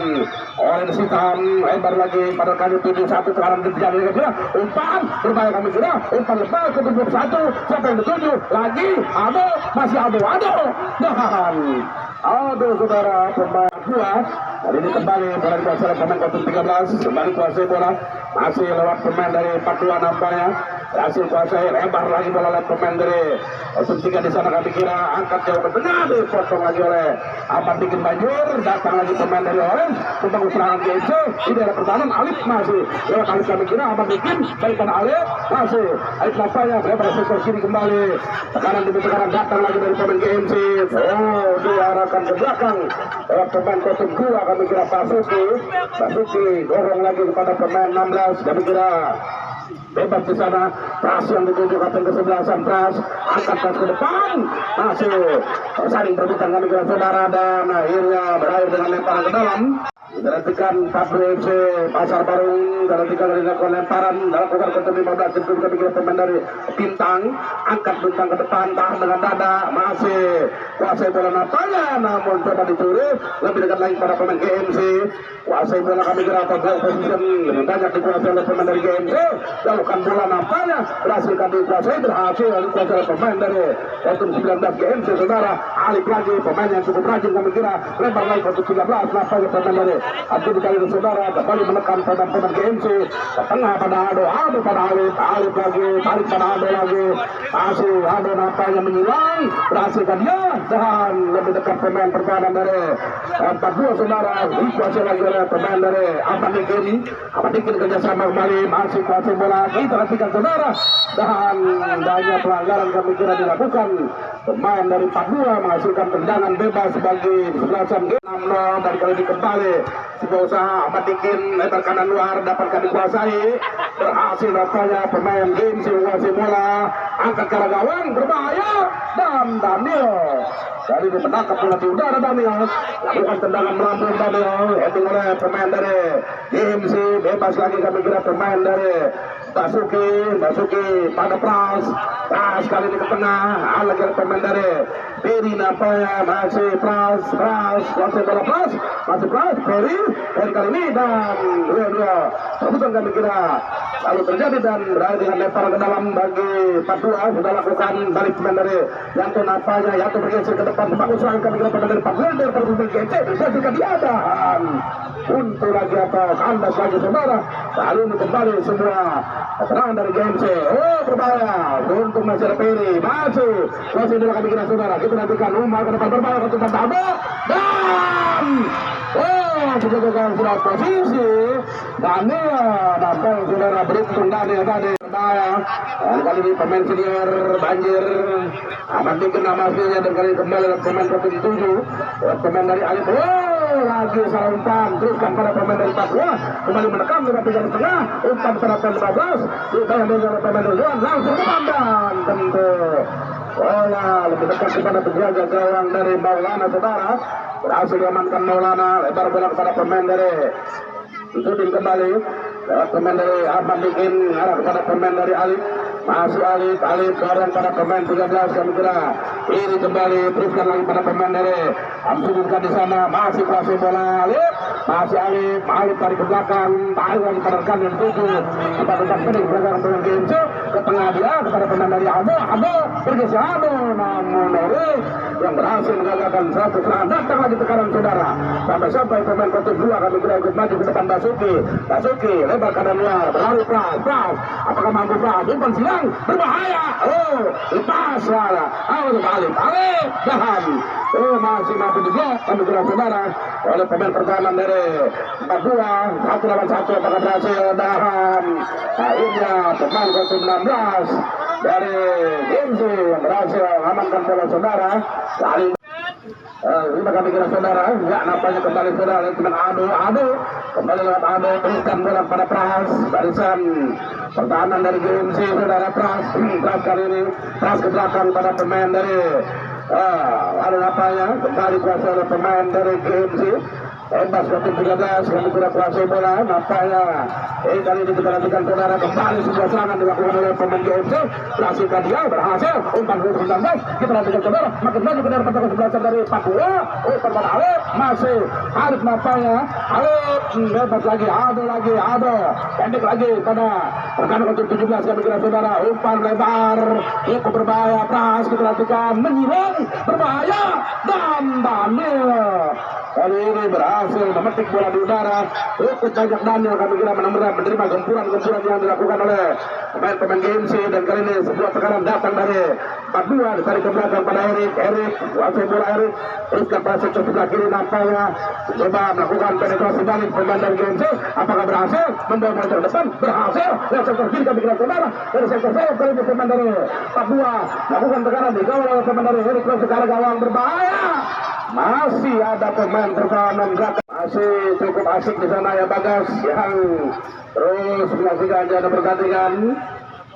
orange hitam, lebar lagi pada kali 71 ke arah kami kira, umpan berbahaya kami kira, umpan lebar ke 71, siapa yang dituju lagi, masih Ado, saudara pemain Papua. Kali ini kembali bola dikuasai oleh pemain kotak 13, kembali kuasai bola, masih lewat pemain dari Papua nampaknya, berhasil kuasai, lebar lagi bola lewat pemain dari kotak 3 di sana kami kira, angkat jauh ke tengah, dipotong lagi oleh Ahmad bikin banjir, datang lagi pemain dari Orange, membangun serangan GMC di daerah pertahanan. Alif masih lewat Alif kami kira, Ahmad bikin daripada Alif, masih Alif nampaknya lebar sektor kiri kembali, tekanan demi tekanan, datang lagi dari pemain GMC, diarahkan ke belakang lewat pemain kotak 2 kami kira Basuki dorong lagi kepada pemain 16 kami kira bebas di sana. Pras yang dituju kapten kesebelasan, Pras angkat ke depan, masih saling berebutan kami kira saudara, dan akhirnya berakhir dengan lemparan ke dalam. Diperhatikan Pabrik FC Pasar Barung, diperhatikan dari lakukan lemparan dalam kotak kotak 15, itu kami kira pemain dari Bintang, angkat Bintang ke depan, tahan dengan dada, masih kuasai bola nampaknya, namun coba dicuri, lebih dekat lagi pada pemain GMC, kuasai bola kami kira atau goal position lebih banyak dikuasai oleh pemain dari GMC, jauhkan bola nampaknya, berhasilkan berhasil dikuasai oleh pemain dari kotak 19 GMC saudara. Alif lagi pemain yang cukup rajin kami kira, lebar lagi kotak 13, nampaknya pemain dari Abdul kali ini saudara kembali menekan pemain GMC. GMC ke tengah pada Ado pada Alif lagi, tarik pada Ado lagi, masih Ado nampaknya menyilang, berhasilkan dia dan lebih dekat pemain pertahanan dari 42 saudara, dikuasai lagi oleh pemain dari Ahmad Dikin kerjasama kembali, masih kuasai bola, kita nantikan saudara, dan banyak pelanggaran kami kira dilakukan pemain dari 42 menghasilkan tendangan bebas bagi kesebelasan game 6-0 dan kali ini kembali sebuah usaha Ahmad Dikin lebar kanan luar dapatkan dikuasai, berhasil nampaknya pemain game si menguasai bola, angkat ke arah gawang berbahaya dan Daniel kali ini menangkap bola di udara. Daniel lakukan tendangan melambung, Daniel heading oleh pemain dari GMC, bebas lagi kami kira pemain dari Basuki pada Pras kali ini ke tengah, lagi ada pemain dari Peri nampaknya masih Pras kuasai bola masih Pras Peri kali ini dan dua rebutan kami kira lalu terjadi dan berakhir dengan lempar ke dalam bagi 42 sudah lakukan balik pemain dari Yanto nampaknya, Yanto bergeser ke depan bagus serangan kami kira pemain dari 42 dari GMC dan juga diadakan untuk lagi apa kandas lagi saudara, lalu ini kembali semua serangan dari GMC, berbahaya untuk masih ada Peri, masih dulu kami kira saudara, kita nantikan Umar ke depan berbahaya untuk Tabo dan sudah sudah posisi Daniel nampaknya saudara beruntung Daniel tadi berbahaya dan kali ini pemain senior banjir Ahmad Dikin nama aslinya dan kali ini kembali pemain ke-7 pemain dari Alif lagi salah umpan teruskan pada pemain dari Papua kembali menekan dengan 3,5 umpan pada 15 dibayang dengan pemain Rizwan langsung ke dan tentu lebih dekat kepada penjaga gawang dari Maulana saudara, berhasil diamankan Maulana, lebar bola kepada pemain dari Sudin kembali lewat pemain dari Ahmad Dikin arah kepada pemain dari Alif, masih Alif dorong pada pemain 13 kami kira ini kembali teruskan lagi pada pemain dari Amsudin di sana, masih kuasai bola Alif, masih Alif tarik ke belakang, tarik lagi pada rekan yang 7 kita tetap pening belakang pemain GMC ke tengah dia kepada pemain dari Ado bergeser Ado namun Nori yang berhasil menggagalkan satu serangan, datang lagi tekanan saudara sampai pemain ke-2 kami kira ikut maju ke depan Basuki lebar kanan luar berlari Pras apakah mampu Pras umpan silang berbahaya lepas salah Alif dahan masih mampu diblok kami kira saudara oleh pemain pertahanan dari 42 1 lawan 1 apakah berhasil dahan akhirnya pemain ke-16 dari GMC yang berhasil amankan bola saudara saling terima kami kira saudara ya nampaknya kembali saudara teman Ado kembali lewat Ado teruskan bola pada Pras barisan pertahanan dari GMC saudara Pras kali ini Pras ke belakang pada pemain dari lalu nampaknya kembali kuasa oleh pemain dari GMC bebas ke 13 kami kira kuasai bola nampaknya kali ini kita nantikan saudara kembali sebuah serangan dilakukan oleh pemain GMC berhasilkan dia berhasil umpan ke 19 kita nantikan saudara makin maju ke dalam pertahanan sebelasan dari Papua umpan pada Alif masih Alif nampaknya Alif bebas lagi Ado pendek lagi pada rekan ke 17 kami kira saudara umpan lebar itu berbahaya Pras kita nantikan menyilang berbahaya dan Daniel kali ini berhasil memetik bola di udara ikut banyak Daniel kami kira menerima gempuran yang dilakukan oleh pemain GMC dan kali ini sebuah tekanan datang dari 42 ditarik ke belakang pada Erik kuasai bola Erik teruskan pada sektor sebelah kiri nampaknya coba melakukan penetrasi balik pemain dari GMC apakah berhasil membawa bola ke depan berhasil dari sektor kiri kami kira saudara dari sektor sayap kali ini pemain dari 42 melakukan tekanan dikawal oleh pemain dari Erik terus ke arah gawang berbahaya masih ada pemain pertahanan belakang masih cukup asik di sana ya Bagas yang terus menyaksikan jadwal pertandingan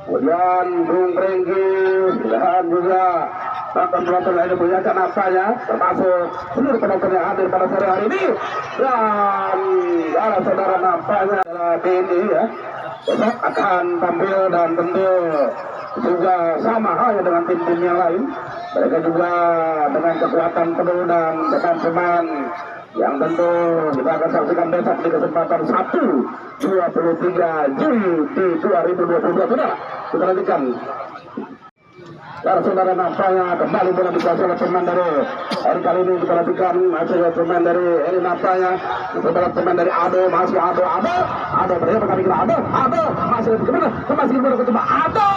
kemudian Bung Renggi dan juga penonton lainnya punya nampaknya termasuk seluruh penonton yang hadir pada sore hari ini dan saudara nampaknya adalah ini ya besok akan tampil dan tentu juga sama halnya dengan tim-tim yang lain mereka juga dengan kekuatan penuh dan pemain yang tentu kita akan saksikan besok di kesempatan 1/23 Juli di 2022 saudara kita nantikan saudara nampaknya kembali bola dikuasai oleh pemain dari hari kali ini kita perhatikan masih pemain dari ini nampaknya setelah pemain dari Ado masih Ado berapa kali kita Ado masih kemana ketemu Ado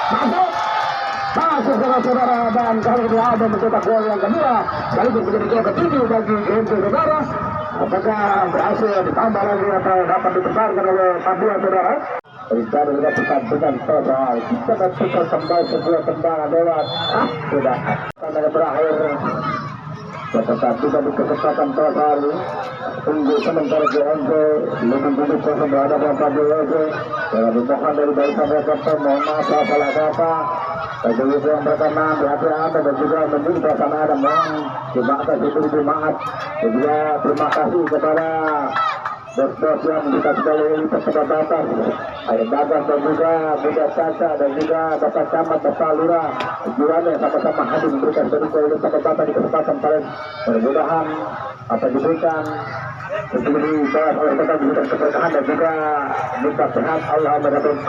masuk saudara dan kali ini Ado mencetak gol yang kedua sekaligus menjadi gol ke-7 bagi Genting saudara. Apakah berhasil ditambah lagi atau dapat dipertahankan oleh Papua saudara? Kita juga pertandingan total kita dapat kembali sebuah tendangan lewat sudah karena berakhir tetapi tadi kesempatan total tunggu sementara GMP lebih kosong berada Bapak DWP dengan dimohon dari barisan rekan mohon maaf salah kata bagi yang berkenan di hati Anda dan juga menjadi perasaan Anda mohon terima kasih maaf dan juga terima kasih kepada bos-bos yang dikasih dari persebaya Air Dagang dan juga Bunda Caca dan juga Bapak Camat, Bapak Lurah jualannya sama-sama hadir memberikan sedikit oleh Bapak di kesempatan paling mudah-mudahan apa diberikan untuk dibahas oleh Bapak diberikan keberkahan dan juga minta sehat Allah